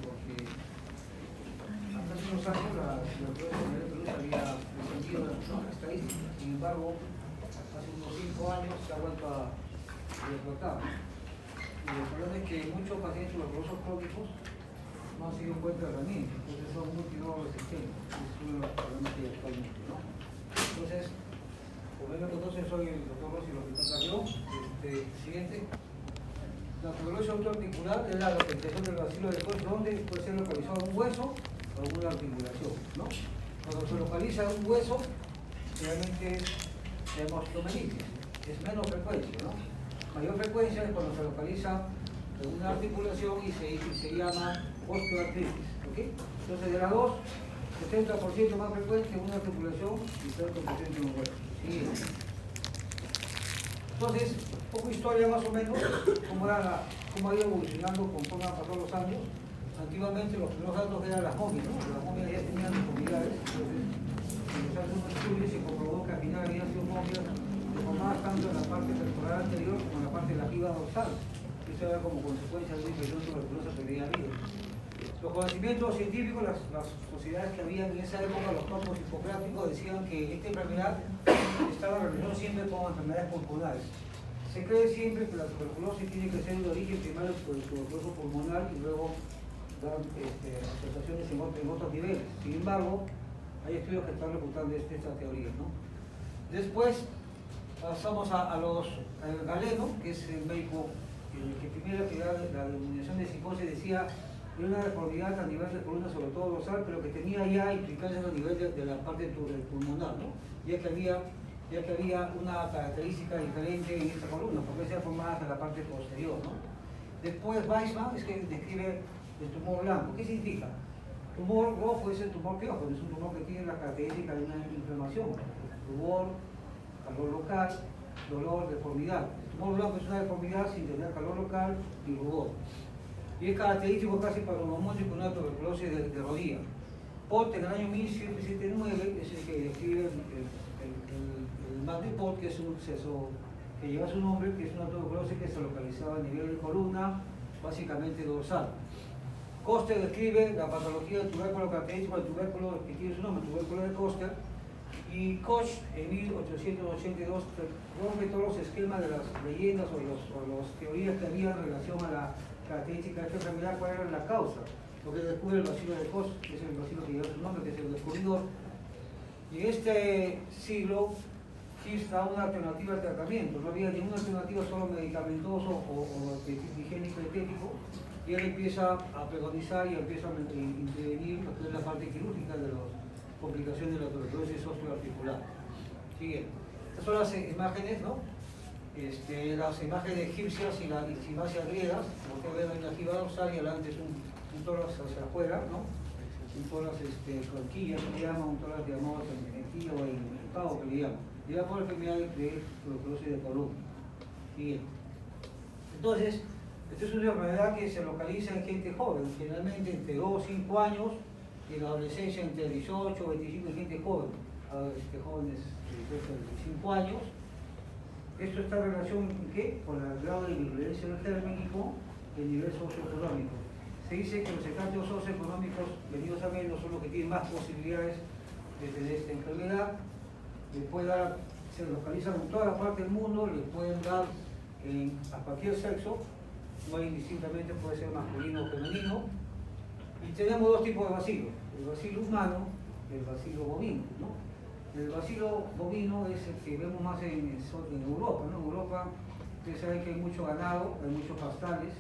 porque hace unos años la Universidad de Perú había descendido la estadística. Sin embargo, hace unos 5 años se ha vuelto a explotar. Y el problema es que muchos pacientes tuberculosos crónicos no han sido en cuenta de tratamiento, entonces son multidrogresistentes. Es uno de los problemas que hay actualmente, ¿no? Entonces, como me conocen, soy el doctor Rossi, el hospital Carrió. Siguiente. La tuberculosis autoarticular es la localización del bacilo de Koch, donde puede ser localizado un hueso o una articulación, ¿no? Cuando se localiza un hueso, realmente es hemostomelitis, es menos frecuencia, ¿no? Mayor frecuencia es cuando se localiza una articulación y se llama osteoartritis, ¿ok? Entonces, de las dos, 70% más frecuente una articulación y 30% un hueso. Siguiente. Entonces, un poco historia más o menos, cómo ha ido evolucionando conforme han pasado los años. Antiguamente los primeros datos eran las momias, ¿no? Las momias ya tenían deformidades, entonces se hacen unos estudios y comprobó que al final habían sido momias deformadas tanto en la parte pectoral anterior como en la parte de la jiba dorsal. Eso era como consecuencia de una infección tuberculosa que había habido. Los conocimientos científicos, las sociedades que habían en esa época, los campos hipocráticos, decían que esta enfermedad estaba relacionada siempre con enfermedades pulmonares. Se cree siempre que la tuberculosis tiene que ser de origen primario por el tuberculoso pulmonar y luego dar asociaciones en otros niveles. Sin embargo, hay estudios que están refutando esta teoría, ¿no? Después pasamos a Galeno, que es el médico que primero que da la denominación de psicosis, decía de una deformidad a nivel de columna, sobre todo dorsal, pero que tenía ya implicancias a nivel de la parte pulmonar, ¿no? ya que había una característica diferente en esta columna, porque se formada en la parte posterior, ¿no? Después Weissman es que describe el tumor blanco. ¿Qué significa? Tumor rojo es el tumor piojo, es un tumor que tiene la característica de una inflamación, rubor, calor local, dolor, deformidad. El tumor blanco es una deformidad sin tener calor local y rubor. Y es característico casi paronomónico con una tuberculosis de rodilla. Pott en el año 1779 es el que describe el Madrid Pott, que es un seso que lleva su nombre, que es una tuberculosis que se localizaba a nivel de columna, básicamente dorsal. Koster describe la patología del tubérculo característico del tubérculo que tiene su nombre, tubérculo de Koster, y Koch en 1882 rompe todos los esquemas de las leyendas o las teorías que había en relación a la característica de esta enfermedad, cuál era la causa. Lo que descubre el bacilo de Koch, que es el bacilo que lleva su nombre, que es el descubridor. Y en este siglo, Hirsch da una alternativa al tratamiento. No había ninguna alternativa, solo medicamentoso o higiénico estético. Y él empieza a preconizar y empieza a intervenir lo que es la parte quirúrgica de las complicaciones de la tuberculosis osteoarticular. Siguiente. Estas son las imágenes, ¿no? Las imágenes egipcias y las cimacias griegas, como ustedes ven en la jiba dorsal y adelante es un tórax hacia afuera, ¿no? Un tórax conquilla, que le llama, un tórax llamado tenquilla o el pavo que le llama. Y la por enfermedad de tuberculosis de columna. Siguiente. Entonces, esta es una enfermedad que se localiza en gente joven, generalmente entre 2 o 5 años, y en la adolescencia entre 18 o 25 en gente joven, jóvenes de 25 años. Esto está en relación ¿qué? Con el grado de virulencia del germen y con el nivel socioeconómico. Se dice que los estratos socioeconómicos venidos a menos son los que tienen más posibilidades de tener esta enfermedad. Se localizan en toda la parte del mundo, les pueden dar a cualquier sexo, no indistintamente, puede ser masculino o femenino. Y tenemos dos tipos de bacilo, el bacilo humano y el bacilo bovino, ¿no? El bacilo bovino es el que vemos más en Europa, ¿no? En Europa, ustedes saben que hay mucho ganado, hay muchos pastales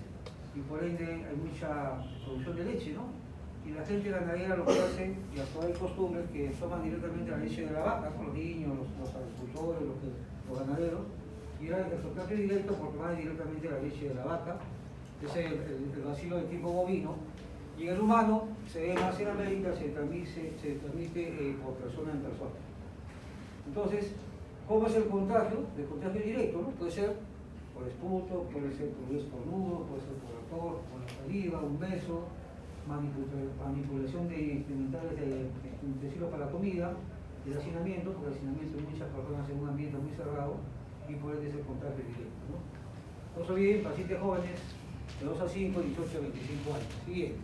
y por ende hay mucha producción de leche, ¿no? Y la gente ganadera lo que hace, y hasta hay costumbres que toman directamente la leche de la vaca, ¿no? Los niños, los agricultores, los ganaderos, y el sustrato directo porque va directamente la leche de la vaca. Ese es el bacilo de tipo bovino. Y en el humano se ve más en América, se transmite por persona en persona. Entonces, ¿cómo es el contagio? El contagio directo, ¿no? Puede ser por esputo, puede ser por un estornudo, puede ser por la tos, por la saliva, un beso, manipulación de instrumentales de utensilios para la comida, el hacinamiento, porque el hacinamiento de muchas personas en un ambiente muy cerrado y por ende es el contagio directo, ¿no? No se olviden, pacientes jóvenes de 2 a 5, 18 a 25 años. Siguiente.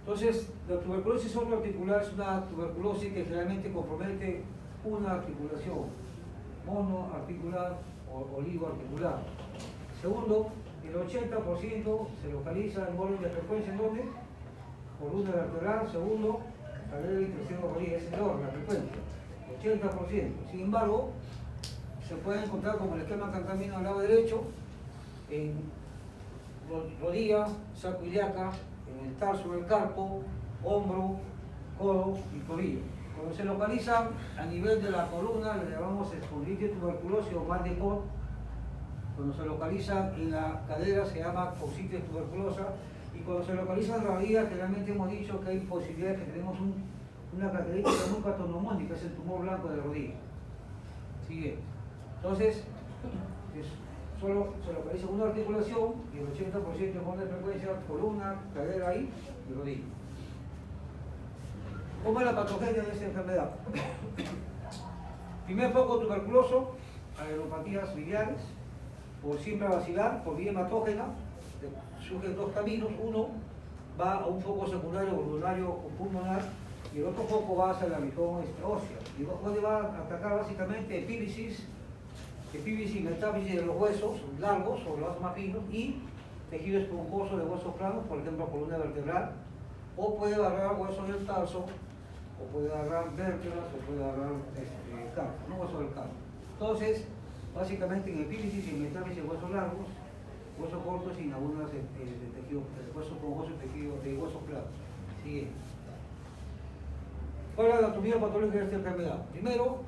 Entonces, la tuberculosis articular es una tuberculosis que generalmente compromete una articulación, monoarticular o oligoarticular. Segundo, el 80% se localiza en orden de frecuencia, ¿en dónde? Columna vertebral. Segundo, cadera y tercero rodilla, es el orden, la frecuencia, 80%. Sin embargo, se puede encontrar como el esquema que han al lado derecho, en rodilla, saco ilíaca, en el tarso del carpo, hombro, codo y tobillo. Cuando se localiza a nivel de la columna, le llamamos espondilitis tuberculosis o mal de Pot. Cuando se localiza en la cadera, se llama cocitis tuberculosa. Y cuando se localiza en la rodilla, generalmente hemos dicho que hay posibilidades que tenemos una característica muy patognomónica, es el tumor blanco de la rodilla. Sigue. Entonces, solo se localiza una articulación y el 80% de orden de frecuencia, columna, cadera ahí y rodilla. ¿Cómo es la patogenia de esta enfermedad? Primer foco tuberculoso, aeropatías biliares, por siembra vacilar, por vía hematógena, surgen dos caminos. Uno va a un foco secundario urinario o pulmonar y el otro foco va hacia la región ósea. Y donde va a atacar básicamente epífisis y metáfisis de los huesos largos o los más finos y tejido esponjoso de huesos planos, por ejemplo columna vertebral, o puede agarrar huesos del tarso, o puede agarrar vértebras, o puede agarrar carpo, no huesos del carpo. Entonces, básicamente en epífisis y metáfisis de huesos largos, huesos cortos y lagunas de tejido, huesos esponjoso y tejido de huesos planos. Siguiente. ¿Cuál es la anatomía patológica de esta enfermedad? Primero,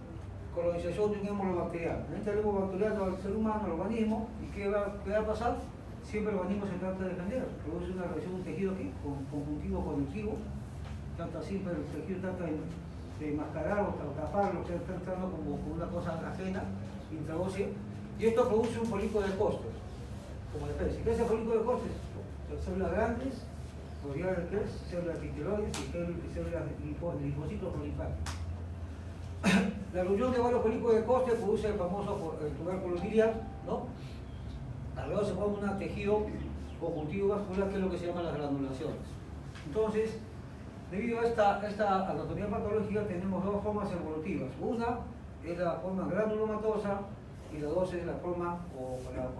colonización de un émbolo bacteriano. En este émbolo bacteriano al ser humano, al organismo, ¿y qué va a pasar? Siempre el organismo se trata de defender, produce una reacción de un tejido aquí, conjuntivo conectivo, trata siempre el tejido trata de enmascarar o taparlo, que está entrando como una cosa ajena, intraósea, y esto produce un folículo de Koster, como especie. ¿Qué es el folículo de Koster? Células grandes, rodeadas de células epitelioides y células linfocitos prolifáticos. La reunión de varios folículos de Koster produce el famoso tubérculo biliar, ¿no? Alrededor se forma un tejido conjuntivo vascular que es lo que se llama las granulaciones. Entonces, debido a esta anatomía patológica tenemos dos formas evolutivas. Una es la forma granulomatosa y la dos es la forma o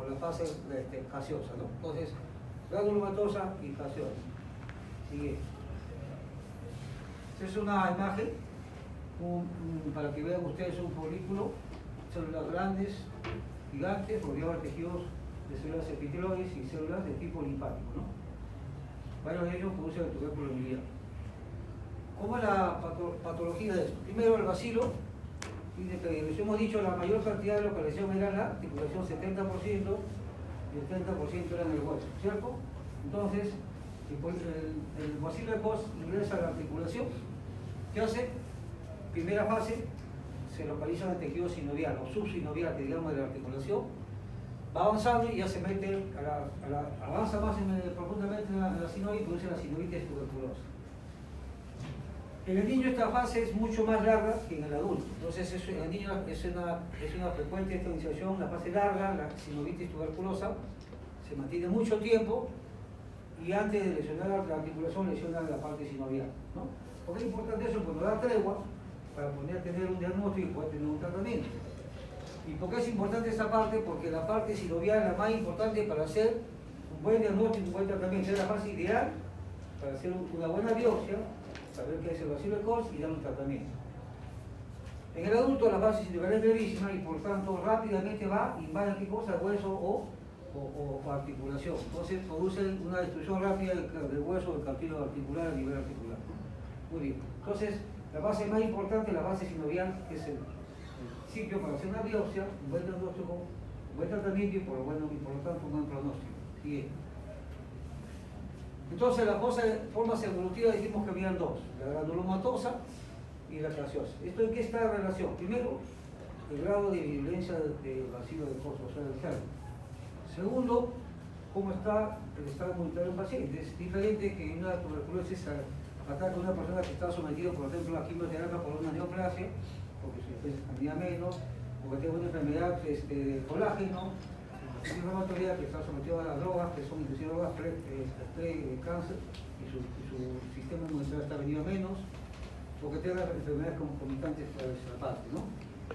la fase gaseosa, ¿no? Entonces, granulomatosa y gaseosa. Sigue. Esta es una imagen para que vean ustedes un folículo, células grandes, gigantes, rodeados de tejidos de células epitelioides y células de tipo linfático, ¿no? Varios de ellos producen el tubérculo biliar. ¿Cómo es la patología de esto? Primero, el bacilo. Les hemos dicho la mayor cantidad de localización era la articulación, 70%, y el 30% era en el hueso, ¿cierto? Entonces, el bacilo de Koch ingresa a la articulación. ¿Qué hace? Primera fase, se localiza en el tejido sinovial o subsinovial, que digamos de la articulación, va avanzando y ya se mete, avanza más profundamente en la sinovial y produce la sinovitis tuberculosa. En el niño esta fase es mucho más larga que en el adulto, entonces en el niño es una frecuente extensión, la fase larga, la sinovitis tuberculosa, se mantiene mucho tiempo y antes de lesionar la articulación lesiona la parte sinovial, ¿no? ¿Por qué es importante eso? Pues nos da tregua para poder tener un diagnóstico y poder tener un tratamiento. ¿Y por qué es importante esta parte? Porque la parte sinovial es la más importante para hacer un buen diagnóstico y un buen tratamiento, es la fase ideal para hacer una buena biopsia, saber qué es el bacilo de Koch y dar un tratamiento. En el adulto la fase sinovial es brevísima y por tanto rápidamente va, invade qué cosa, hueso o articulación. Entonces produce una destrucción rápida del hueso, del cartílago articular a nivel articular. Muy bien. Entonces, la fase más importante es la fase sinovial, que es el sitio para hacer una biopsia, un buen diagnóstico, un buen tratamiento y por lo tanto un buen pronóstico. Siguiente. Entonces, las formas evolutivas dijimos que habían dos, la granulomatosa y la gaseosa. ¿Esto en qué está en relación? Primero, el grado de virulencia del bacilo de Koch, o sea, del germen. Segundo, cómo está el estado inmunitario del paciente. Es diferente que una tuberculosis ataque a una persona que está sometida, por ejemplo, a quimioterapia por una neoplasia, porque su defensa cambia menos, o que tenga una enfermedad de colágeno, antiinflamatoria que está sometido a las drogas, que son inclusive drogas pre-cáncer, y su sistema inmunitario está venido a menos, o que tenga enfermedades concomitantes para esa parte, ¿no?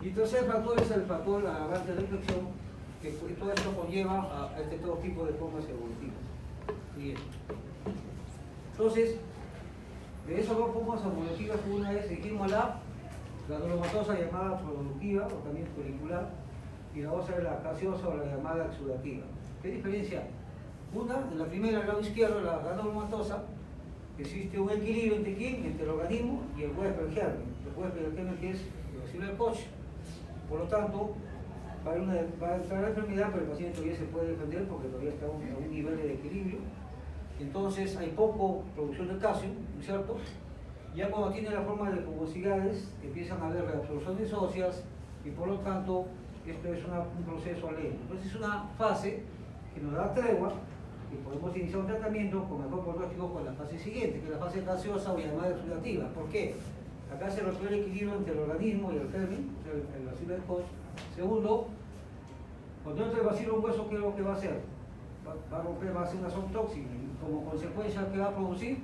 Y el tercer factor es el factor agravante de la infección, que todo esto conlleva a todo tipo de formas evolutivas. Bien. Entonces, de esas dos formas evolutivas, una es, dijimos, la granulomatosa llamada productiva o también folicular, y la otra es la gaseosa o la llamada exudativa. ¿Qué diferencia hay? Una, en la primera, al lado izquierdo, la granulomatosa, existe un equilibrio entre quién, entre el organismo y el huésped del germen. El huésped del germen que es el bacilo del Koch. Por lo tanto, va a entrar la enfermedad, pero el paciente todavía se puede defender porque todavía está a un nivel de equilibrio. Entonces hay poco producción de calcio, ¿no es cierto? Ya cuando tiene la forma de fugosidades, empiezan a haber reabsorciones óseas y por lo tanto esto es un proceso lento. Entonces es una fase que nos da tregua y podemos iniciar un tratamiento con mejor pronóstico con la fase siguiente, que es la fase gaseosa o llamada exudativa. ¿Por qué? Acá se rompió el equilibrio entre el organismo y el germen, o sea, el bacilo del Koch. Segundo, cuando entra el bacilo en un hueso, ¿qué es lo que va a hacer? Va a romper, va a hacer una zootóxica y como consecuencia, ¿qué va a producir?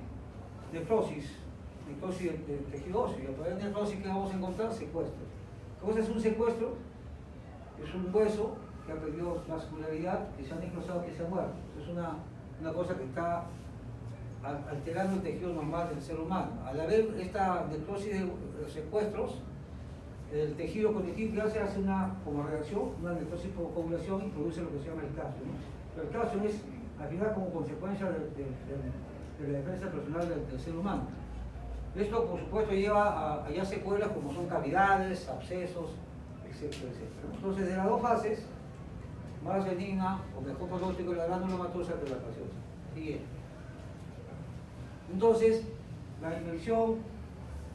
Necrosis del tejido óseo. Y a través de necrosis, ¿qué vamos a encontrar? Secuestro. ¿Qué cosa es un secuestro? Es un hueso que ha perdido vascularidad, que se ha necrosado, que se ha muerto. Es una cosa que está alterando el tejido normal del ser humano. Al haber esta necrosis de secuestros, el tejido conectivo que hace como reacción, una necrosis por coagulación y produce lo que se llama el calcio, ¿no? Pero el calcio es, al final, como consecuencia de la defensa personal del ser humano. Esto, por supuesto, lleva a secuelas como son cavidades, abscesos, etcétera, etcétera. Entonces, de las dos fases, más benigna o mejor pronóstico la granulomatosa que la gaseosa. Siguiente. Entonces, la infección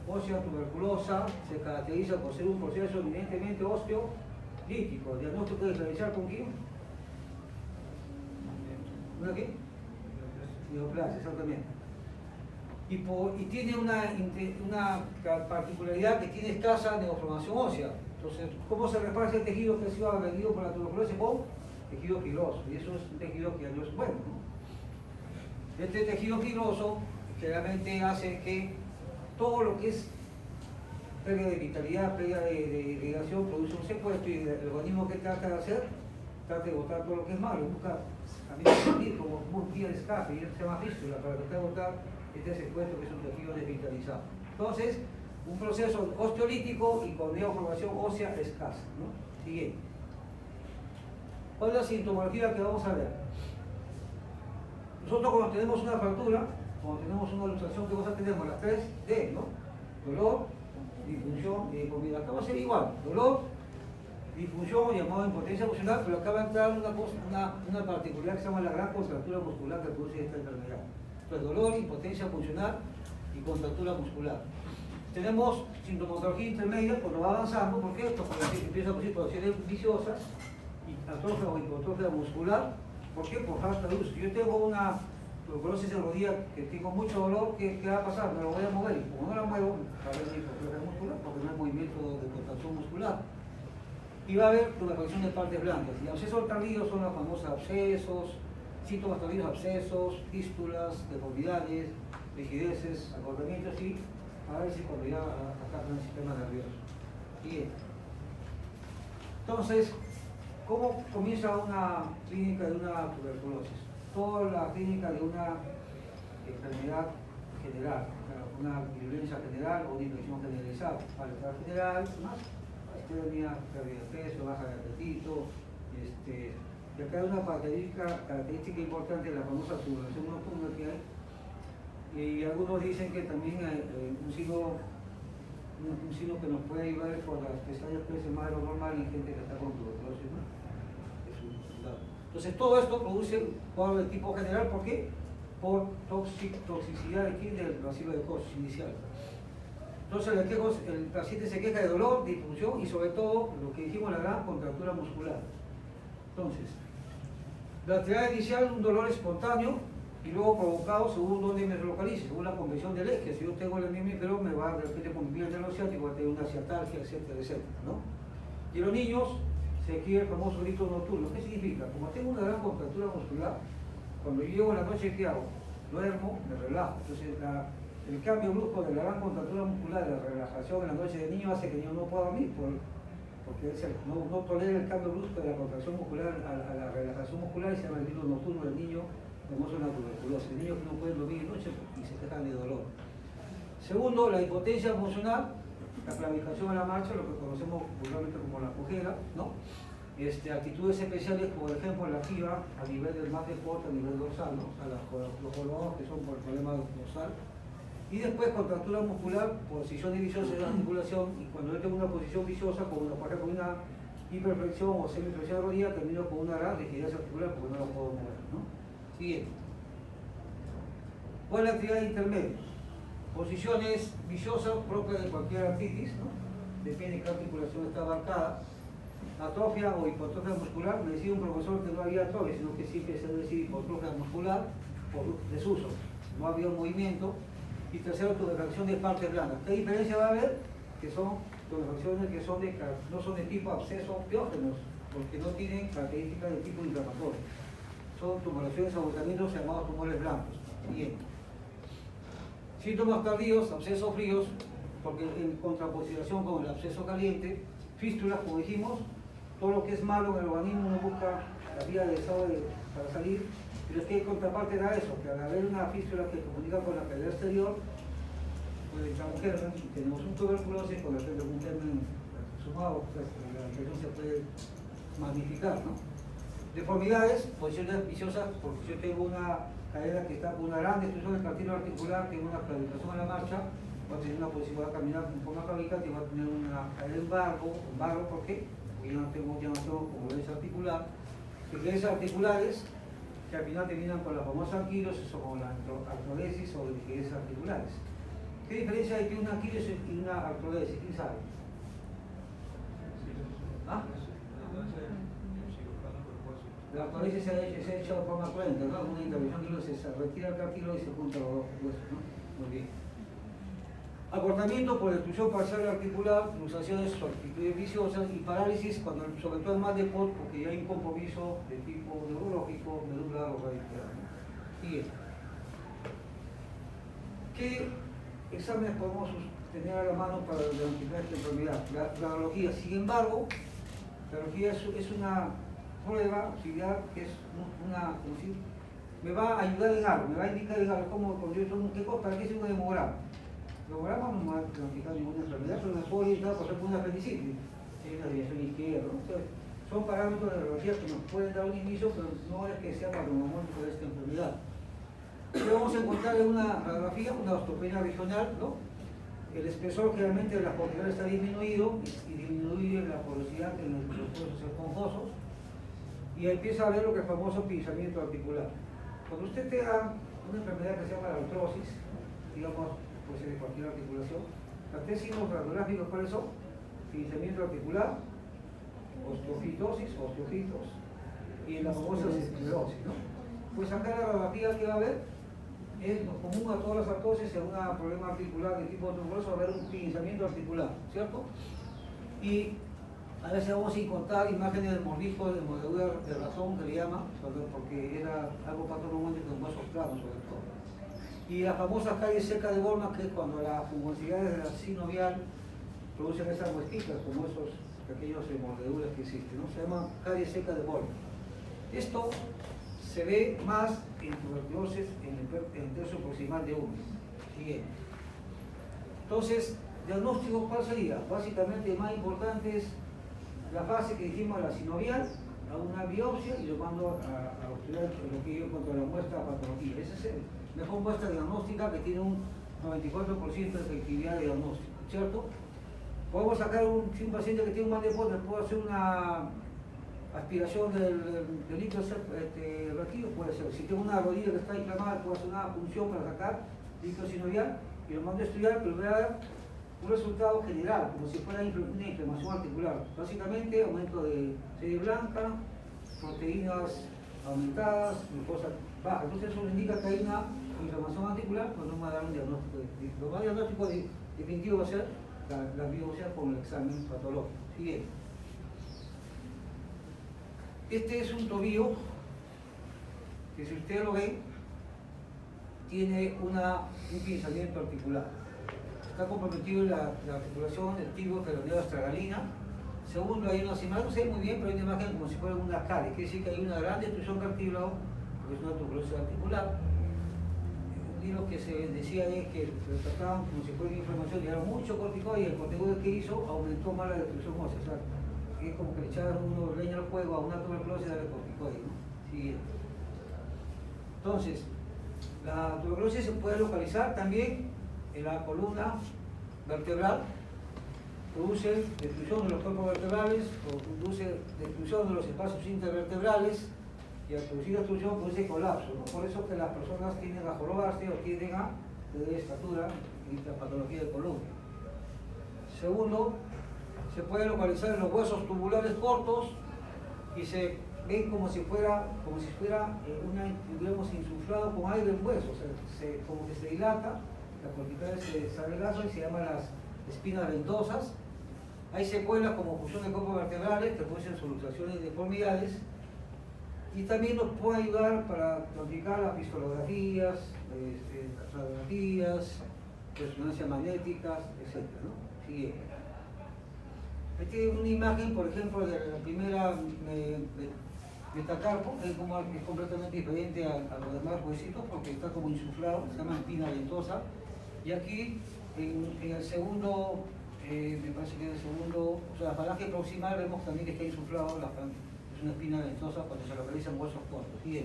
ósea tuberculosa se caracteriza por ser un proceso evidentemente osteolítico. ¿El diagnóstico es realizar con quién? ¿Una qué? Neoplasia, exactamente. Y tiene una particularidad que tiene escasa neoformación ósea. Entonces, ¿cómo se repara ese tejido que ha sido agredido por la tuberculosis? Con tejido fibroso. Y eso es un tejido que ya no es bueno, ¿no? Este tejido fibroso generalmente hace que todo lo que es pérdida de vitalidad, pérdida de irrigación, produce un secuestro y el organismo que trata de hacer, trata de botar todo lo que es malo, busca también como un vía de escape, y eso se llama fístula, para tratar de botar este secuestro que es un tejido desvitalizado. Entonces, un proceso osteolítico y con neoformación ósea escasa, ¿no? Siguiente. ¿Cuál es la sintomología que vamos a ver? Nosotros cuando tenemos una fractura, cuando tenemos una luxación, ¿qué cosa tenemos? Las 3D, ¿no? Dolor, disfunción y deformidad. Acá va a ser igual. Dolor, disfunción llamada impotencia funcional, pero acá va a entrar una particularidad que se llama la gran contractura muscular que produce esta enfermedad. Entonces, dolor, impotencia funcional y contractura muscular. Tenemos sintomatología intermedia cuando va avanzando, ¿por qué? Porque empieza a producir situaciones viciosas y atrofia o hipotrofia muscular. ¿Por qué? Por falta de uso. Si yo tengo una tuberculosis en rodilla que tengo mucho dolor, ¿qué va a pasar? Me lo voy a mover y como no la muevo, va a haber hipotrofia muscular porque no hay movimiento de contracción muscular. Y va a haber tumefacción de partes blancas. Y abscesos tardíos son los famosos abscesos, síntomas tardíos, abscesos, fístulas, deformidades, rigideces, acortamientos y a ver si cuando ya atacan el sistema nervioso. Bien. Entonces, ¿cómo comienza una clínica de una tuberculosis? Toda la clínica de una enfermedad general, una virulencia general o una infección generalizada. Malestar general, más astenia, pérdida de peso, baja de apetito. Y acá hay una característica importante de la famosa sudoración nocturna que hay. Y algunos dicen que también un signo que nos puede ayudar es por las pestañas crecen más de lo normal en gente que está con tuberculosis, ¿no? Entonces todo esto produce cuadro de tipo general, ¿por qué? Por toxicidad del bacilo de Koch inicial. Entonces el paciente se queja de dolor, disfunción y sobre todo lo que dijimos, la gran contractura muscular. Entonces, la actividad inicial, un dolor espontáneo y luego provocado según donde me localice, según la convención del eje. Si yo tengo el hemisferio, me va de repente con mi piel del asiático, va a tener una ciatalgia, etcétera, etcétera, ¿no? Y los niños se adquiere el famoso grito nocturno. ¿Qué significa? Como tengo una gran contractura muscular, cuando yo llego en la noche, ¿qué hago? Duermo, me relajo. Entonces, el cambio brusco de la gran contractura muscular, de la relajación en la noche del niño, hace que el niño no pueda dormir, porque no tolera el cambio brusco de la contracción muscular a la relajación muscular, y se llama el grito nocturno del niño, famoso una tuberculosis. El niño que no puede dormir de noche y se quejan de dolor. Segundo, la impotencia funcional, la claudicación en la marcha, lo que conocemos vulgarmente como la cojera, ¿no? Actitudes especiales, por ejemplo, la FIBA a nivel del más de a nivel dorsal, ¿no? A los jorobados que son por el problema dorsal. Y después contractura muscular, posición viciosa de la articulación, y cuando yo tengo una posición viciosa, por ejemplo, una hiperflexión o semiflexión de rodilla, termino con una gran rigidez articular porque no la puedo mover, ¿no? Siguiente. ¿Cuál es la actividad intermedia? Posiciones viciosas propias de cualquier artritis, ¿no? Depende de qué articulación está abarcada. Atrofia o hipotrofia muscular, me decía un profesor que no había atrofia, sino que siempre se decir hipotrofia muscular por desuso, no había un movimiento. Y tercero, tuberfacción de partes blandas. ¿Qué diferencia va a haber? Que son tuberfacciones que no son de tipo absceso piógenos, porque no tienen características de tipo inflamatorio. Son tumoraciones, agotamientos llamados tumores blancos. Bien. Síntomas tardíos, abscesos fríos, porque en contraposición con el absceso caliente, fístulas, como dijimos, todo lo que es malo en el organismo uno busca la vía de desagüe para salir, pero es que contraparte da eso, que al haber una fístula que comunica con la pared exterior, pues la mujer, ¿no? Tenemos un tuberculosis, con el un germen sumado, pues la infección se puede magnificar, ¿no? Deformidades, posiciones viciosas, porque yo tengo una cadera que está con una gran destrucción del cartílago articular, tengo una claudicación en la marcha, va a tener una posibilidad de caminar en forma claudicante y va a tener una cadera en barro, ¿por qué? Porque ya no tengo como dolencia articular, rigidezas articulares, que al final terminan con la famosa anquilosis o con la artrodesis o rigidezas articulares. ¿Qué diferencia hay entre una anquilosis y una artrodesis? ¿Quién sabe? ¿Ah? La artrodesis se ha hecho de forma cruenta, ¿no? Una intervención que se retira el cartílago y se junta los dos huesos, ¿no? Muy bien. Acortamiento por destrucción parcial articular, luxaciones o actitudes viciosas y parálisis, cuando sobre todo es más de POT, porque ya hay un compromiso de tipo neurológico, medular o radicular. Siguiente. ¿Qué exámenes podemos tener a la mano para diagnosticar esta enfermedad? La radiología, sin embargo, la radiología es una prueba auxiliar que es una, como decir, me va a ayudar en algo, me va a indicar en algo, como cuando yo tomo ¿para qué sirve un hemograma? El hemograma no me va a diagnosticar ninguna enfermedad, pero me puedo orientar, por ejemplo, una apendicitis, si hay una desviación izquierda, ¿no? Entonces, son parámetros de radiología que nos pueden dar un inicio, pero no es que sea patológico de esta enfermedad. ¿Qué vamos a encontrar en una radiografía? Una osteopenia regional, ¿no? El espesor generalmente de la posterior está disminuido y disminuye la porosidad en los huesos esponjosos, y empieza a ver lo que es el famoso pinzamiento articular. Cuando usted tenga una enfermedad que se llama la artrosis, digamos, puede ser de cualquier articulación, los tres signos radiográficos, ¿cuáles son? Pinzamiento articular, osteofitosis, osteofitos, y la famosa esclerosis, ¿no? Pues acá la radiografía que va a haber es lo común a todas las artrosis, en un problema articular de tipo tuberoso va a haber un pinzamiento articular, ¿cierto? Y a veces vamos a encontrar imágenes de mordisco, de mordedura de ratón, que le llama, porque era algo patológico en huesos planos sobre todo. Y las famosas calles secas de Bolma, que es cuando las fugosidades de la sinovial producen esas muesquitas, como esos pequeños mordeduras que existen, ¿no? Se llama calle seca de Bolma. Esto se ve más en tuberculosis en el tercio proximal de uno. Siguiente. Entonces, diagnóstico, ¿cuál sería? Básicamente, el más importante es la fase que dijimos, la sinovial, a una biopsia y lo mando a obtener lo que yo encuentro la muestra de patología. Esa es la mejor muestra diagnóstica, que tiene un 94% de efectividad de diagnóstico, ¿cierto? Podemos sacar si un paciente que tiene un mal de POT, puedo hacer una aspiración del líquido reactivo, puede ser. Si tengo una rodilla que está inflamada, puedo hacer una punción para sacar líquido sinovial y lo mando a estudiar, pero voy a dar un resultado general, como si fuera una inflamación articular. Básicamente, aumento de serie blanca, proteínas aumentadas, glucosa baja. Entonces, eso indica que hay una inflamación articular, pues no me va a dar un diagnóstico. Lo más diagnóstico definitivo va a ser la biopsia con el examen patológico. Siguiente. Este es un tobillo que, si ustedes lo ven, tiene un pinzamiento articular. Está comprometido la articulación del tibio peroneo astragalina. Segundo, hay una imagen, no sé muy bien, pero hay una imagen como si fuera una carie, quiere decir que hay una gran destrucción cartílago, porque es una tuberosis articular. Y lo que se decía es que lo trataban como si fuera una inflamación, le dieron mucho corticoide, y el corticoide que hizo aumentó más la destrucción ósea. O sea, es como que le echaron uno leña al fuego a una tuberculosis y darle corticoide, ¿no? Siguiente. Entonces, la tuberculosis se puede localizar también en la columna vertebral, produce destrucción de los cuerpos vertebrales, produce destrucción de los espacios intervertebrales, y al producir destrucción produce colapso, ¿no? Por eso que las personas tienden a jorobarse o tienden a tener estatura y la patología de columna. Segundo, se puede localizar en los huesos tubulares cortos y se ven como si fuera digamos, insuflado con aire en hueso, o sea, como que se dilata, la cortical se sale gaso y se llaman las espinas ventosas. Hay secuelas como fusión de cuerpos vertebrales que producen soluciones de deformidades, y también nos puede ayudar para notificar las pistolografías, radiografías, resonancias magnéticas, etc., ¿no? Siguiente. Esta es una imagen, por ejemplo, de la primera metacarpo, es completamente diferente a los demás huesitos porque está como insuflado, se llama espina ventosa. Y aquí, en el segundo, me parece que en el segundo, o sea, la falange proximal, vemos también que está insuflado, es una espina ventosa cuando se localiza en huesos cortos. Bien.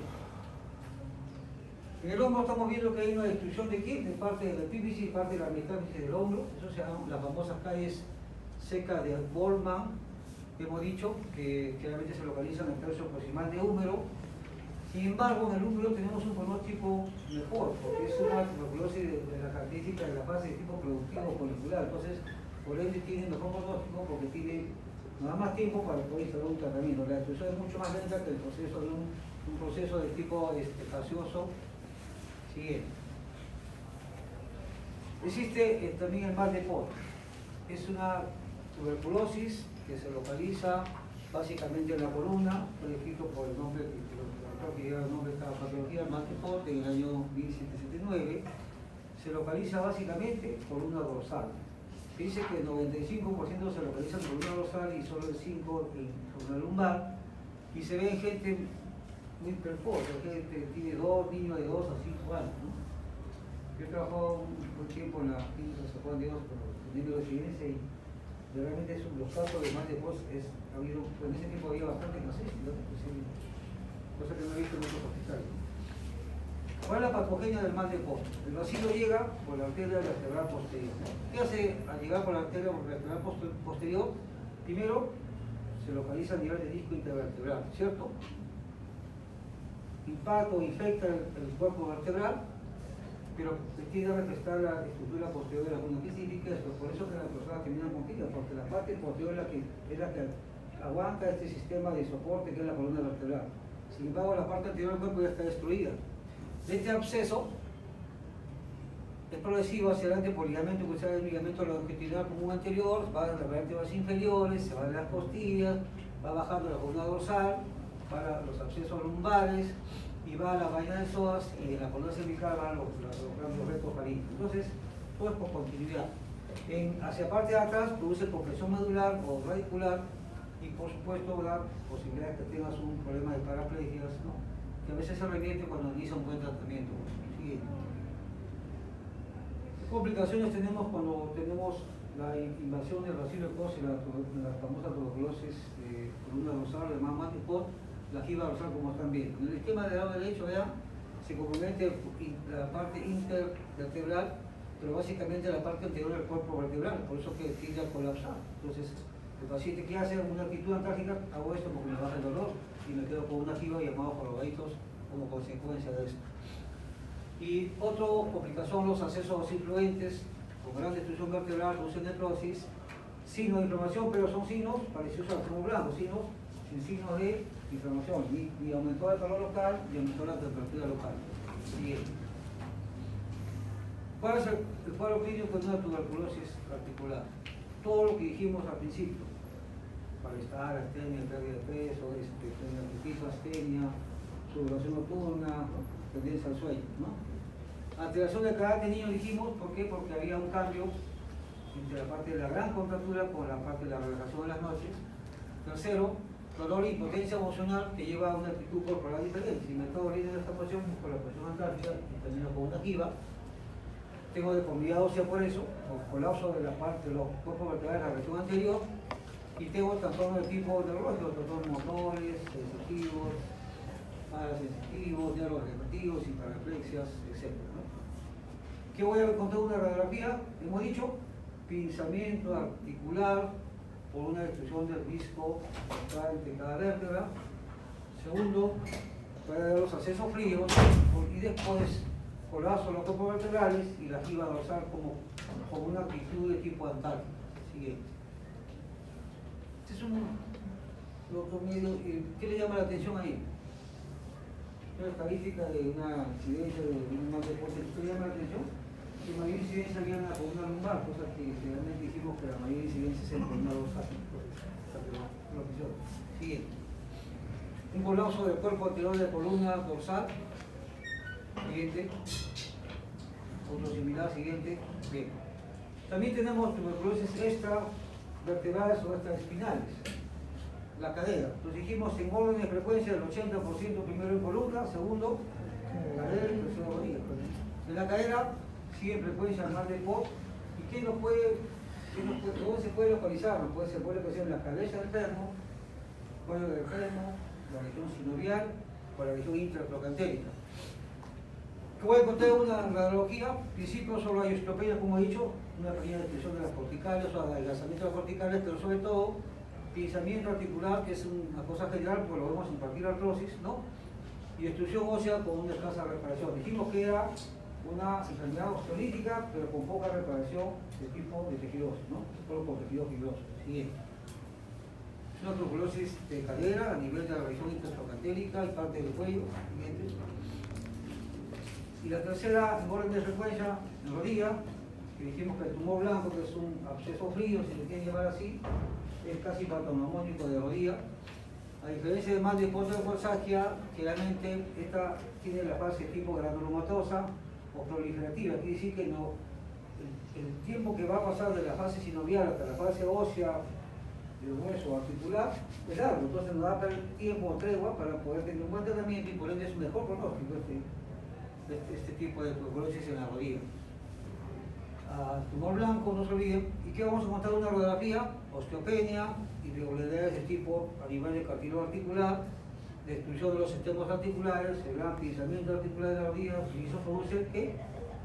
En el hombro estamos viendo que hay una destrucción de aquí, de parte del epífisis y parte de la metáfisis del hombro. Eso se llaman las famosas calles secas de Boltzmann, que hemos dicho que generalmente se localizan en el tercio proximal de húmero. Sin embargo, en el húmero tenemos un pronóstico mejor, porque es una tuberculosis de la característica de la fase de tipo productivo folicular. Entonces, por ende tiene mejor pronóstico porque tiene más tiempo para poder instalar un tratamiento. La destrucción es mucho más lenta que el proceso de un proceso de tipo gaseoso. Siguiente. Existe también el mal de Pot. Es una tuberculosis que se localiza básicamente en la columna, fue escrito por el nombre que lleva el nombre de esta patología, el mal de Pot, en el año 1779. Se localiza básicamente por columna dorsal. Se dice que el 95% se localiza en columna dorsal y solo el 5% en columna lumbar, y se ve en gente muy precoz, gente que tiene niños de 2 a 5 años, ¿no? Yo he trabajado un tiempo en la clínica de San Juan de Dios con los niños de ciencia, y realmente los casos de mal de Pot en ese tiempo había bastante escasez, ¿no? Cosa que no he visto en otros hospitales. ¿Cuál es la patogenia del mal de Pot? El vacío llega por la arteria vertebral posterior. ¿Qué hace al llegar por la arteria vertebral posterior? Primero, se localiza a nivel de disco intervertebral, ¿cierto? Impacta o infecta el cuerpo vertebral, pero tiende a refrescar la estructura posterior de la columna. ¿Qué significa esto? Por eso que las personas terminan con quilla, porque la parte posterior es la que aguanta este sistema de soporte que es la columna vertebral. Sin embargo, la parte anterior del cuerpo ya está destruida. Este absceso es progresivo hacia adelante por ligamento cruzado del ligamento longitudinal común anterior, va de las vértebras inferiores, se va de las costillas, va bajando la columna dorsal, para los abscesos lumbares, y va a la vaina de psoas, y en la columna cervical van los rectos faríneos. Entonces, todo es por continuidad. Hacia parte de atrás produce compresión medular o radicular, y por supuesto la posibilidad de que tengas un problema de paraplegias, ¿no? Que a veces se revierte cuando inicia un buen tratamiento. Siguiente. ¿Qué complicaciones tenemos cuando tenemos la invasión del bacilo de Koch y la famosa tuberculosis columna dorsal, además mal de Pot, la jiba dorsal, como están viendo? En el esquema del lado derecho, vean, se compromete la parte intervertebral, pero básicamente la parte anterior del cuerpo vertebral, por eso que tiende a colapsar. Entonces, el paciente que hace una actitud antárgica, hago esto porque me baja el dolor y me quedo con una jiba llamada jorobaditos como consecuencia de esto. Y otra complicación, los accesos influentes con gran destrucción vertebral, producen necrosis, signos de inflamación, pero son signos parecidos al tumor blanco, signos sin signos de inflamación, y aumentó el calor local y aumentó la temperatura local. Siguiente. ¿Cuál es el cuadro clínico de una tuberculosis articular? Todo lo que dijimos al principio. malestar, astenia, pérdida de peso, apetito, astenia, sudoración nocturna, ¿no? Tendencia al sueño, ¿no? Alteración del carácter niño dijimos, ¿por qué? Porque había un cambio entre la parte de la gran contractura con la parte de la relajación de las noches. Tercero, dolor e impotencia emocional que lleva a una actitud corporal diferente. Si me estoy doliendo en esta posición, busco la presión antártica y termino con una jiba. Tengo deformidad ósea por eso, o colapso de la parte de los cuerpos vertebrales de la región anterior, y tengo trastornos de tipo neurológico, trastornos motores, sensitivos, parasensitivos, nervios repetitivos, hiperreflexias, etc., ¿no? ¿Qué voy a contar una radiografía? Hemos dicho, pinzamiento articular por una destrucción del disco de cada vértebra. Segundo, para los accesos fríos y después colapso de los cuerpos vertebrales y la jiba dorsal como una actitud de tipo antártica. Siguiente. Este es un otro medio. ¿Qué le llama la atención ahí? Una estadística de una incidencia de un mal deporte. ¿Qué le llama la atención? Que mayor incidencia había una columna lumbar, cosa que realmente dijimos que la mayor incidencia es en columna dorsal. Siguiente. Un colapso del cuerpo anterior de la columna dorsal. Siguiente. Otro similar, siguiente. Bien. También tenemos tuberculosis extravertebrales o extraespinales. La cadera. Entonces dijimos en orden de frecuencia del 80% primero en columna, segundo cadera y tercero rodilla. En la cadera sigue en frecuencia el mal de Pop. ¿Y qué nos puede, dónde se puede localizar? Se puede localizar en la cabeza del fémur, cuello del fémur, la región sinovial o la región intratrocantérica. Que voy a encontrar una radiología, en principio solo hay osteopenia, como he dicho, una pequeña depresión de las corticales o adelgazamiento de las corticales, pero sobre todo pinzamiento articular, que es una cosa general, porque lo vemos en cualquier artrosis, ¿no? Y destrucción ósea con una escasa reparación. Dijimos que era una enfermedad osteolítica, pero con poca reparación de tipo de tejido óseo, ¿no? Solo con tejido fibroso. Siguiente. Es una tuberculosis de cadera a nivel de la región intertrocantérica y parte del cuello. Siguiente. Y la tercera, en orden de frecuencia, en rodilla, que dijimos que el tumor blanco, que es un absceso frío, si se quiere llamar así, es casi patognomónico de rodilla. A diferencia de mal de Potter-Wolsakia, generalmente esta tiene la fase tipo granulomatosa o proliferativa. Quiere decir que no, el tiempo que va a pasar de la fase sinovial hasta la fase ósea del hueso articular es largo, entonces nos da tiempo o tregua para poder tener un buen tratamiento y por ende es un mejor pronóstico este tipo de tuberculosis en la rodilla. Tumor blanco, no se olviden. ¿Y qué vamos a encontrar? Una radiografía, osteopenia, irregularidades de tipo a nivel de cartílago articular, destrucción de los sistemas articulares, el gran pinzamiento articular de la rodilla, y eso produce ¿qué?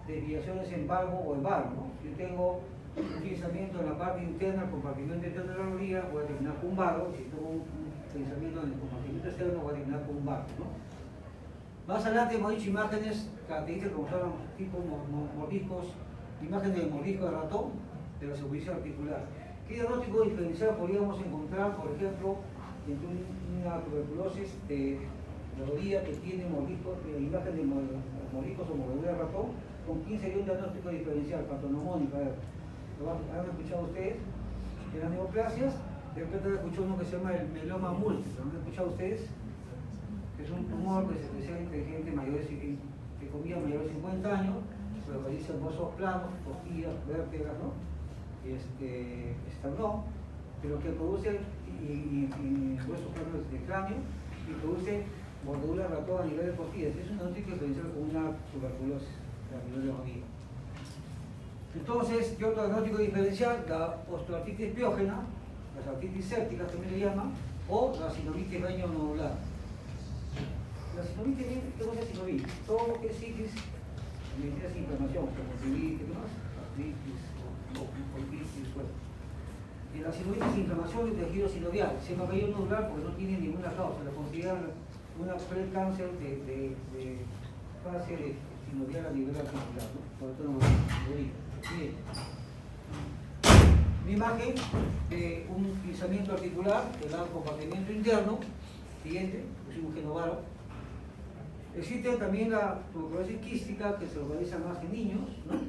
Desviaciones en valgo o en varo, ¿no? Si yo tengo un pinzamiento en la parte interna, el compartimento interno de la rodilla, voy a terminar con un varo. Si tengo un pinzamiento en el compartimento externo, voy a terminar con un varo, ¿no? Más adelante hemos dicho imágenes características como son tipo mordiscos, imágenes de mordisco de ratón de la superficie articular. ¿Qué diagnóstico diferencial podríamos encontrar, por ejemplo, entre una tuberculosis de rodilla que tiene mordiscos, imagen de mordiscos o mordedura de ratón? ¿Con quién sería un diagnóstico diferencial, patognomónico? A ver, ¿han escuchado ustedes? En las neoplasias, de repente han escuchado uno que se llama el meloma múltiple. ¿Han escuchado ustedes? Es un tumor que se presenta entre gente mayores mayores de 50 años, se localiza en huesos planos, costillas, vértebras, ¿no? Esternón, pero que produce y huesos planos de cráneo y produce mordedura de ratón a nivel de costillas. Es un diagnóstico diferencial con una tuberculosis a nivel de rodilla. Entonces, ¿qué otro diagnóstico diferencial? La osteoartritis piógena, las artritis sépticas también le llaman, o la sinovitis reño-nodular. La sinovitis, ¿qué cosa es sinovitis? Todo lo que es citis, medicina sin inflamación, como artritis, ¿qué más? Artritis, colitis, bueno. Y la sinovitis es inflamación del tejido sinovial. Se llama vello nodular porque no tiene ninguna causa. La consideran una precáncer de fase de sinovial a nivel articular, ¿no? Por eso no lo digo. Bien. Una imagen de un pinzamiento articular que da un compartimento interno. Siguiente, pusimos genovaro. Existe también la tuberculosis quística que se localiza más en niños, ¿no?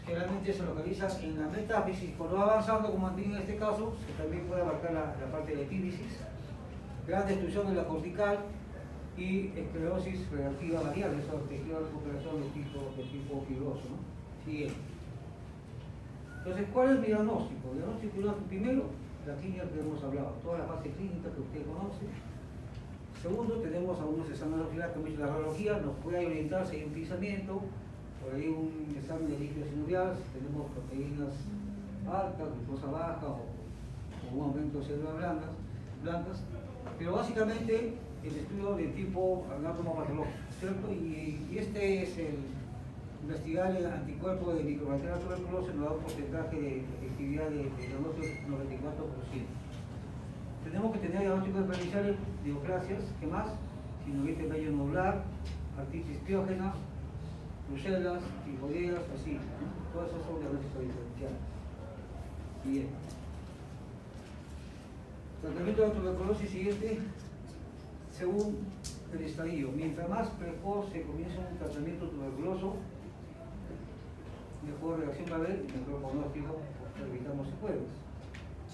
generalmente se localiza en la metáfisis. Cuando va avanzando, como en este caso, se también puede abarcar la parte de la epífisis, gran destrucción de la cortical y esclerosis reactiva variable, esa tejido de recuperación de tipo fibroso, ¿no? Siguiente. Entonces, ¿cuál es mi diagnóstico? El diagnóstico, primero, la clínica que hemos hablado, toda la fase clínica que usted conoce. Segundo, tenemos algunos exámenes ocular que hemos hecho la radiología, nos puede orientar si hay un pinzamiento, por ahí un examen de líquido sinovial, si tenemos proteínas altas, glucosa baja o un aumento de células blancas, pero básicamente el estudio de tipo anatomopatológico, ¿cierto? Y este es el investigar el anticuerpo de microbacteria tuberculosis, nos da un porcentaje de efectividad de diagnóstico 94%. Tenemos que tener diagnósticos diferenciales, neoplasias, ¿qué más? Sinovitis vello nodular, artritis piógena, brucelas, tifoideas, así, ¿no? Todos esos son diagnósticos diferenciales. Bien. Tratamiento de la tuberculosis siguiente, según el estadio. Mientras más precoz se comienza un tratamiento tuberculoso, mejor reacción va a haber y mejor pronóstico, evitamos secuelas.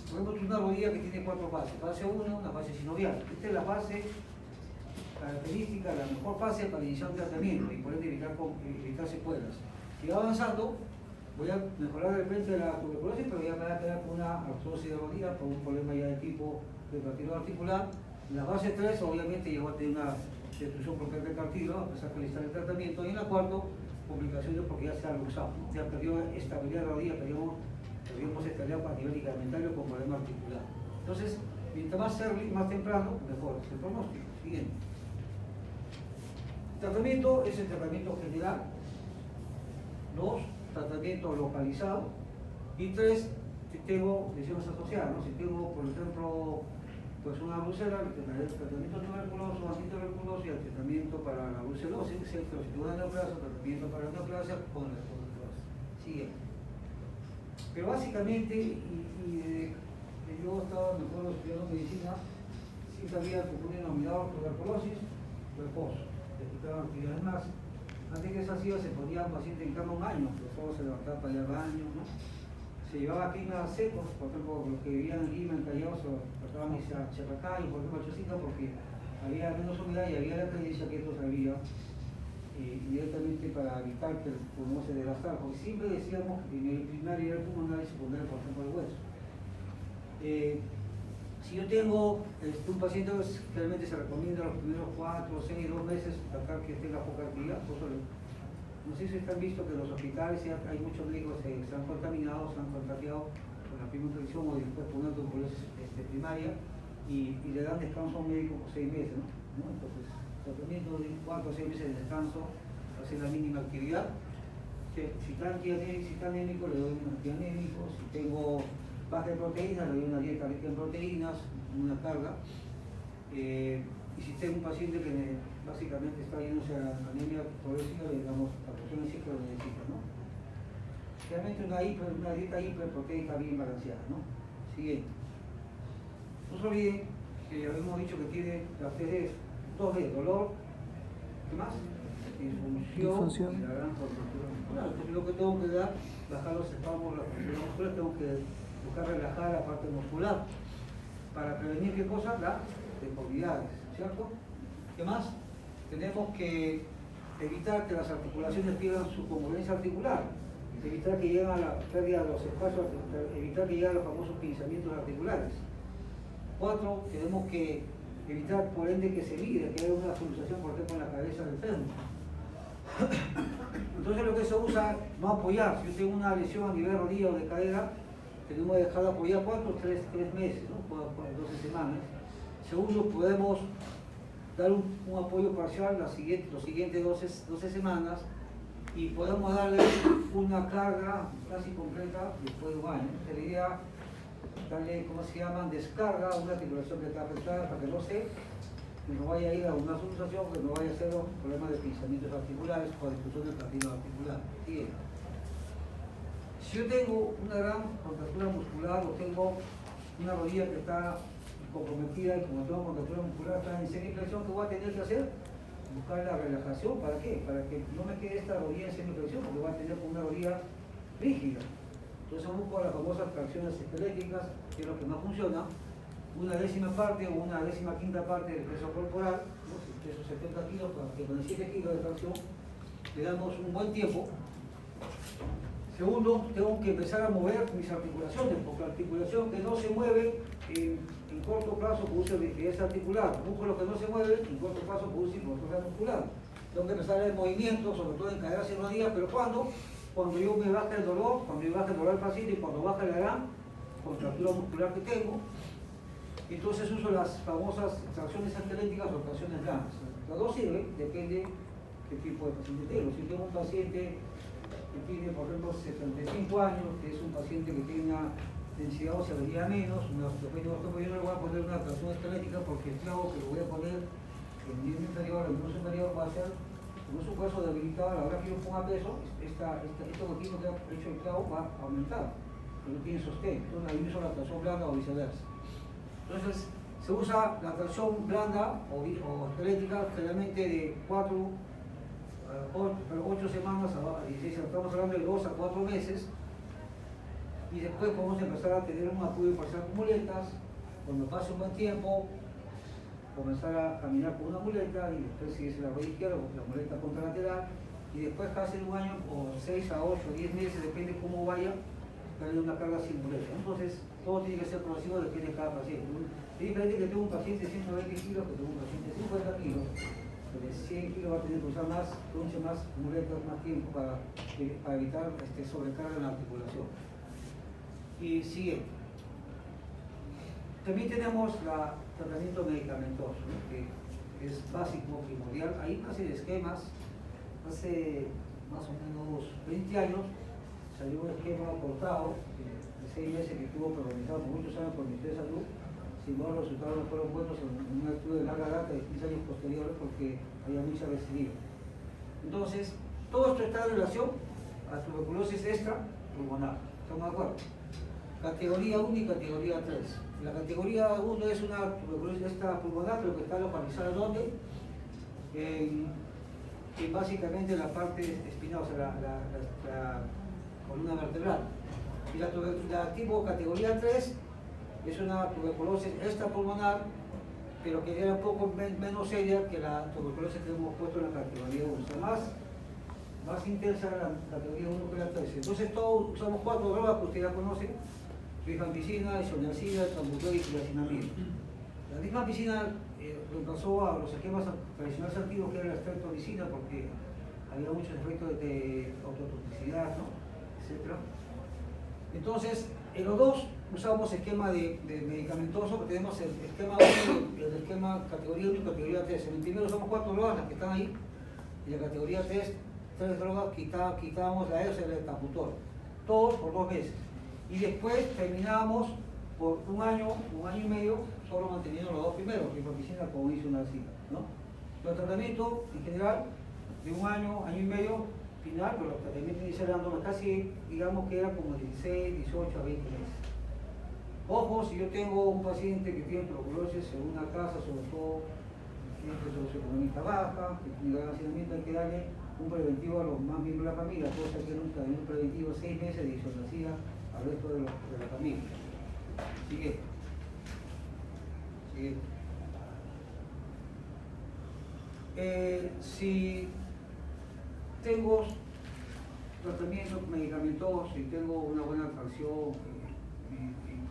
Podemos tener una rodilla que tiene 4 fases. Fase 1, una fase sinovial. Esta es la fase característica, la mejor fase para iniciar un tratamiento y poder evitar secuelas. Si va avanzando, voy a mejorar de repente la tuberculosis, pero ya me va a quedar con una artrosis de rodilla, por un problema ya de tipo de cartílago articular. En la fase 3, obviamente, ya va a tener una destrucción por del cartílago, a pesar que le está el tratamiento. Y en la 4, complicaciones porque ya se ha luxado, ya perdió estabilidad de rodilla, perdimos estabilidad a nivel ligamentario con problema articular. Entonces, mientras más early, más temprano, mejor es el pronóstico. Siguiente. Tratamiento es el tratamiento general. 2, tratamiento localizado. Y 3, si tengo lesiones asociadas, ¿no? Si tengo, por ejemplo, pues una brucela, el tratamiento tuberculoso, antituberculoso y el tratamiento para la brucelosis, si tengo una neoplasia, tratamiento para la neoplasia con la tuberculosis. Siguiente. Pero básicamente, yo estaba, me acuerdo, estudiando medicina, siempre había como un denominador tuberculosis precoz, le quitaban actividades más. Antes que se hacía, se ponía un paciente en cama un año, pero solo se levantaba para ir al baño, ¿no? Se llevaba climas secos, por ejemplo, los que vivían en Lima, en Callao, se trataban de Chapacay, por ejemplo, Chosica, porque había menos humedad y había la creencia que esto salía directamente para evitar que el pulmón se desgastara, porque siempre decíamos que en el primario y el pulmonar y secundario, por ejemplo, el hueso. Si yo tengo un paciente, generalmente se recomienda los primeros 4, 6, 2 meses tratar que tenga poca actividad. No sé si están visto que en los hospitales hay muchos médicos que se han contaminado, se han contagiado con la primera infección o después con una tuberculosis primaria y le dan descanso a un médico por 6 meses, ¿no? Entonces, tratamiento de 4 o 6 meses de descanso, hacer la mínima actividad. Si está anémico, le doy un antianémico. Si tengo baja de proteínas, le doy una dieta rica en proteínas, una carga. Y si tengo un paciente que básicamente está yéndose a la anemia progresiva, le damos la porción en sí que lo necesita, ¿no? Realmente una dieta hiperproteica bien balanceada, ¿no? Siguiente. No se olviden que habíamos dicho que tiene las 2D, dolor, ¿qué más? Disfunción y la gran contractura muscular. Entonces lo que tengo que dar, bajar los espasmos, la contractura muscular, tengo que buscar relajar la parte muscular para prevenir qué cosa, las deformidades, ¿cierto? ¿Qué más? Tenemos que evitar que las articulaciones pierdan su congruencia articular, evitar que lleguen a la pérdida de los espacios, evitar que lleguen a los famosos pinzamientos articulares. 4, tenemos que evitar por ende que se mide, que haya una solución, por ejemplo, en la cabeza del fémur. Entonces lo que se usa, no apoyar. Si yo tengo una lesión a nivel rodilla o de cadera, tenemos que dejar de apoyar 3 meses, ¿no? Por 12 semanas. Segundo, podemos dar un apoyo parcial los siguientes 12 semanas y podemos darle una carga casi completa después de un año. La idea darle, ¿cómo se llaman? Descarga a una articulación que está afectada para que no vaya a ir a una solución, que no vaya a ser problemas de pinzamientos articulares o destrucción del cartílago articular. Siguiente. Si yo tengo una gran contractura muscular o tengo una rodilla que está comprometida y como tengo contractura muscular está en semiflexión, ¿qué voy a tener que hacer? Buscar la relajación. ¿Para qué? Para que no me quede esta rodilla en semiflexión, porque voy a tener una rodilla rígida. Entonces busco las famosas tracciones esqueléticas, que es lo que más funciona, una décima parte o una décima quinta parte del peso corporal, ¿no? Si peso 70 kilos, para que con 7 kilos de tracción le damos un buen tiempo. Segundo, tengo que empezar a mover mis articulaciones, porque la articulación que no se mueve en corto plazo produce rigidez articular. El músculo que no se mueve en corto plazo produce hipotrofia muscular. Tengo que empezar el movimiento, sobre todo en caderas y rodillas, pero cuando yo me baje el dolor, cuando yo baje el dolor del paciente y cuando baje la gran contractura muscular que tengo, entonces uso las famosas tracciones esqueléticas o tracciones blandas. Las dos sirven, depende qué tipo de paciente tengo. Si tengo un paciente que tiene, por ejemplo, 75 años, que es un paciente que tiene una densidad ósea venida menos, yo no le voy a poner una tracción esquelética porque el clavo que lo voy a poner en el miembro inferior, el miembro superior va a ser, como es un hueso debilitado, a la hora que yo ponga peso, este huequito que ha hecho el clavo va a aumentar, pero no tiene sostén. Entonces ahí uso la tracción blanda o viceversa. Entonces se usa la tracción blanda o esquelética generalmente de 8 semanas a 16, estamos hablando de 2 a 4 meses, y después podemos empezar a tener un apoyo parcial con muletas. Cuando pase un buen tiempo, comenzar a caminar con una muleta, y después si es la rodilla izquierda, la muleta contralateral, y después casi un año o 6 a 8, 10 meses, depende cómo vaya, tener una carga sin muleta. Entonces todo tiene que ser progresivo, depende de cada paciente. Es diferente que tengo un paciente de 120 kilos que tengo un paciente de 50 kilos. De 100 kilos va a tener que usar más muletas, más tiempo para evitar sobrecarga en la articulación. Y siguiente. También tenemos el tratamiento medicamentoso, ¿no? Que es básico, primordial. Hay una serie de esquemas. Hace más o menos 20 años salió un esquema cortado de 6 meses que estuvo protagonizado por muchos años por el Ministerio de Salud. Sin embargo, los resultados no fueron buenos en un estudio de larga data de 15 años posteriores porque había mucha recidiva. Entonces, todo esto está en relación a tuberculosis extrapulmonar. ¿Estamos de acuerdo? Categoría 1 y categoría 3. La categoría 1 es una tuberculosis extrapulmonar, pero que está localizada ¿dónde? Básicamente en la parte espinal, o sea, la columna vertebral. Y la tipo categoría 3 es una tuberculosis extrapulmonar, pero que era un poco menos seria que la tuberculosis que hemos puesto en la categoría 1. O sea, más intensa la categoría 1 que la 3. Entonces todos usamos 4 drogas que ustedes ya conocen: rifampicina, isoniazida, salbutamol y niacinamida. La rifampicina reemplazó a los esquemas tradicionales antiguos, que era la streptomicina, porque había muchos efectos de autotoxicidad, ¿no? Etc. Entonces, en los dos usamos esquema de medicamentoso, porque tenemos el esquema 1 y el esquema categoría 1 y categoría 3. En el primero usamos 4 drogas, las que están ahí, y en la categoría 3 drogas, quitábamos la ERSA y el etaputor, todos por 2 meses. Y después terminábamos por un año y medio, solo manteniendo los 2 primeros, rifampicina con isoniazida, ¿no? Los tratamientos en general de un año y medio final, pero los tratamientos iniciales dándolos casi, digamos que era como 16, 18 a 20 meses. Ojo, si yo tengo un paciente que tiene tuberculosis en una casa, sobre todo gente socioeconómica baja, que tiene gran hacinamiento, hay que darle un preventivo a los más miembros de la familia, cosa que era un tratamiento preventivo 6 meses de isoniazida al resto de la familia. Sigue. Si tengo tratamientos medicamentosos y tengo una buena atracción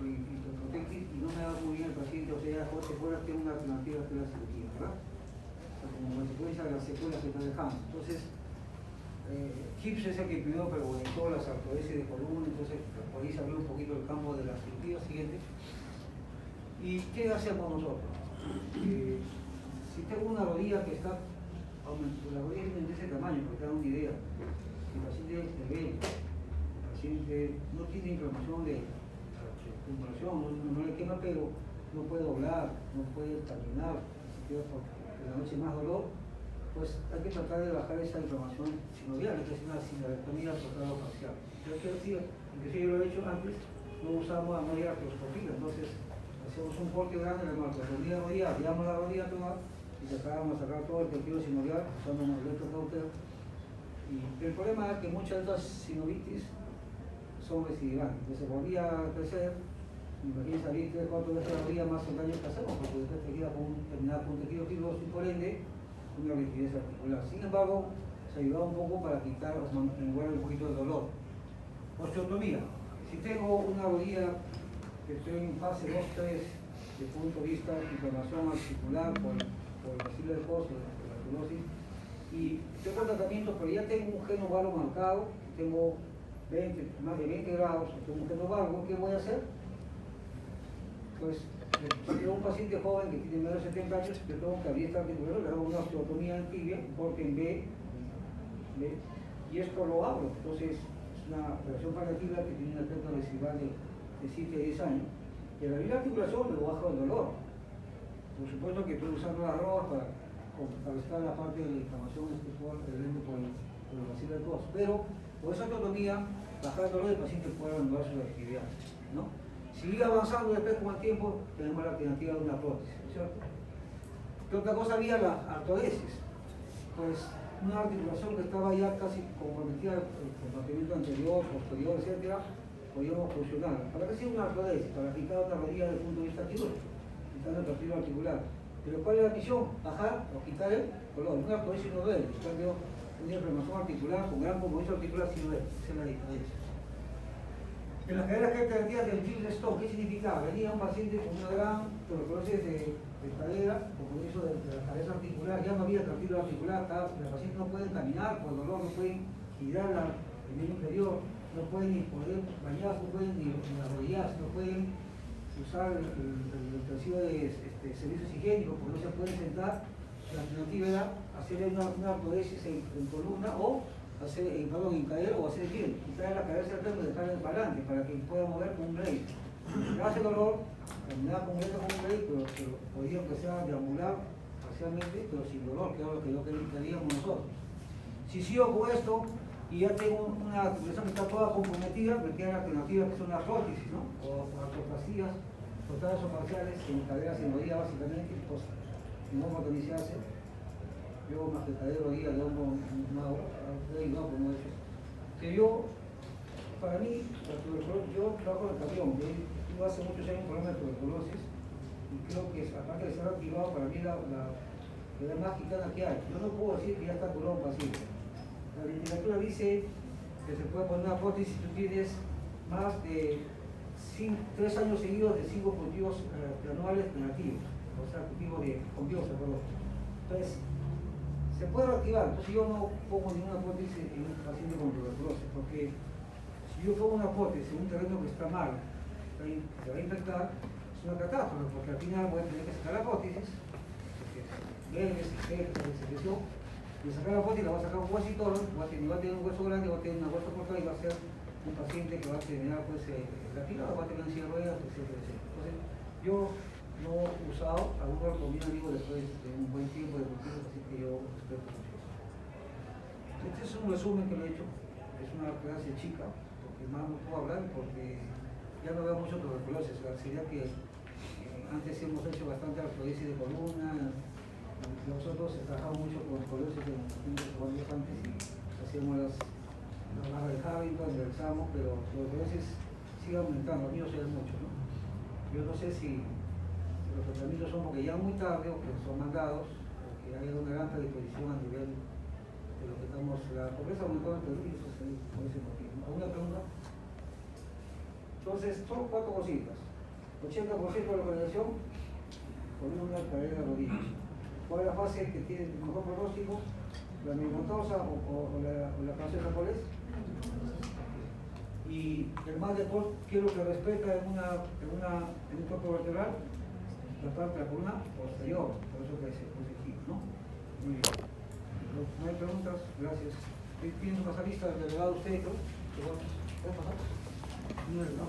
y no me da muy bien el paciente, o sea, José fuera tiene una alternativa que es la cirugía, ¿verdad? O sea, como consecuencia de las secuelas que está dejando. Entonces, Gibbs es el que primero pregonizó las artrodesis de columna, entonces por ahí se abrió un poquito el campo de la cirugía siguiente. ¿Y qué hacemos nosotros? Si tengo una rodilla que está aumentando, la rodilla tiene de ese tamaño, para que hagan una idea. Si el paciente es débil, el paciente no tiene inflamación de circulación, no le quema, pero no puede doblar, no puede caminar, se queda por la noche más dolor, pues hay que tratar de bajar esa inflamación sinovial, que es una sinoviectomía total o parcial. Yo quiero decir, inclusive yo lo he hecho antes, no usamos amoria artroscópica, entonces hacemos un corte grande en la marcotomía de la rodilla, abríamos la rodilla toda y tratábamos de sacar todo el tejido sinovial usando un electrocauter. Y el problema es que muchas de estas sinovitis son recidivantes. Entonces volvía a crecer, imagínense salir 3 o 4 veces al día más el daño que hacemos, porque después te queda con un determinado punto de tejido fibroso y por ende una rigidez articular. Sin embargo, se ayudaba un poco para quitar, igual un poquito de dolor. Osteotomía. Si tengo una rodilla que estoy en fase 2-3 desde el punto de vista de inflamación articular por el bacilo de Koch, por la tuberosis, y tengo tratamiento, pero ya tengo un geno valgo marcado, tengo más de 20 grados, tengo un geno valgo, ¿qué voy a hacer? Pues, si tengo un paciente joven que tiene menos de 70 años, yo tengo que abrir esta articular, le hago una osteotomía en tibia, corte en B, y esto lo abro. Entonces, es una operación paliativa que tiene un efecto residual de 7 a 10 años. Y al abrir la articulación me bajo el dolor. Por supuesto que estoy usando las ropas para contrarrestar la parte de la inflamación por el bacilo de Koch. Pero por esa osteotomía, bajar el dolor del paciente puede anular su actividad, ¿no? Sigue avanzando después con el tiempo, tenemos la alternativa de una prótesis, ¿cierto? ¿Qué otra cosa había? La artrodesis. Pues una articulación que estaba ya casi comprometida el mantenimiento anterior, posterior, etc., podíamos funcionar. ¿Para qué sirve una artrodesis? Para quitar una rodilla desde el punto de vista quirúrgico, quitar el partido articular. Pero ¿cuál es la misión? Bajar o quitar el dolor. Una artrodesis no duele, en cambio, una inflamación articular con gran compromiso articular sí duele. Esa es la diferencia. En las caderas que alternativas del Gilles de Stone, ¿qué significaba? Venía un paciente con una gran tuberculosis de cadera, compromiso de la cabeza articular, ya no había cartílago articular, los pacientes no pueden caminar por dolor, no pueden girar el medio inferior, no pueden ni poder bañarse, no pueden ni arrodillarse, no pueden usar el utensilio de servicios higiénicos porque no se pueden sentar. La alternativa era hacer una artrodesis en columna o en cadera o hacer pie, quitar la cabeza al frente y dejarla para adelante para que pueda mover con un blade. Hace dolor, caminaba completo con un blade, pero podía empezar a deambular parcialmente, pero sin dolor, que era lo que no queríamos nosotros. Si sigo con esto y ya tengo una articulación que está toda comprometida, me queda la alternativa que son las prótesis, ¿no? O artroplastías totales o parciales en caderas y en rodilla básicamente, pues no motorizarse. Yo más que cadero día de hombro como eso. Que yo, para mí, la tuberculosis, yo trabajo en el camión, tuve hace muchos años un problema de tuberculosis y creo que aparte de estar activado, para mí la más gitana que hay. Yo no puedo decir que ya está curado un paciente. La literatura dice que se puede poner una prótesis si tú tienes más de 3 años seguidos de 5 cultivos anuales negativos, o sea, cultivos con biopsia, perdón. Entonces, se puede reactivar. Entonces yo no pongo ninguna prótesis en un paciente con tuberculosis, porque si yo pongo una prótesis en un terreno que está mal, que se va a infectar, es una catástrofe, porque al final voy a tener que sacar la prótesis, porque se secreción, y sacar la prótesis la va a sacar un hueso y todo, va a tener un hueso grande, va a tener una hueso cortada y va a ser un paciente que va a terminar pues, reactivado, va a tener en silla de ruedas, etc. Entonces yo no he usado, algunos recomiendan, digo, después de un buen tiempo de cultivos, así que yo respeto mucho eso. Este es un resumen que lo he hecho, es una clase chica, porque más no puedo hablar, porque ya no veo mucho tuberculosis. Sería que antes hemos hecho bastante artrodesis de columna, nosotros trabajamos mucho con tuberculosis en los años antes y hacíamos las barras de Harrington, enderezamos, pero tuberculosis sigue aumentando, a mí no se ve mucho, ¿no? Yo no sé si los tratamientos son porque ya muy tarde o que son mandados, o que hay una gran predisposición a nivel de lo que estamos, la pobreza aumentó en el Perú y eso es por ese motivo. ¿Alguna pregunta? Entonces, son 4 cositas. 80% de la organización con una cadera de rodillas. ¿Cuál es la fase que tiene el mejor pronóstico? ¿La medicamentosa o la canción japonés? Y el mal de Koch, ¿qué es lo que respeta en un cuerpo vertebral? La parte de la columna posterior, por eso que es positivo, ¿no? Muy bien. No hay preguntas, gracias. ¿Tienen más lista del delegado usted, ¿no? ¿Puede pasar? No, no.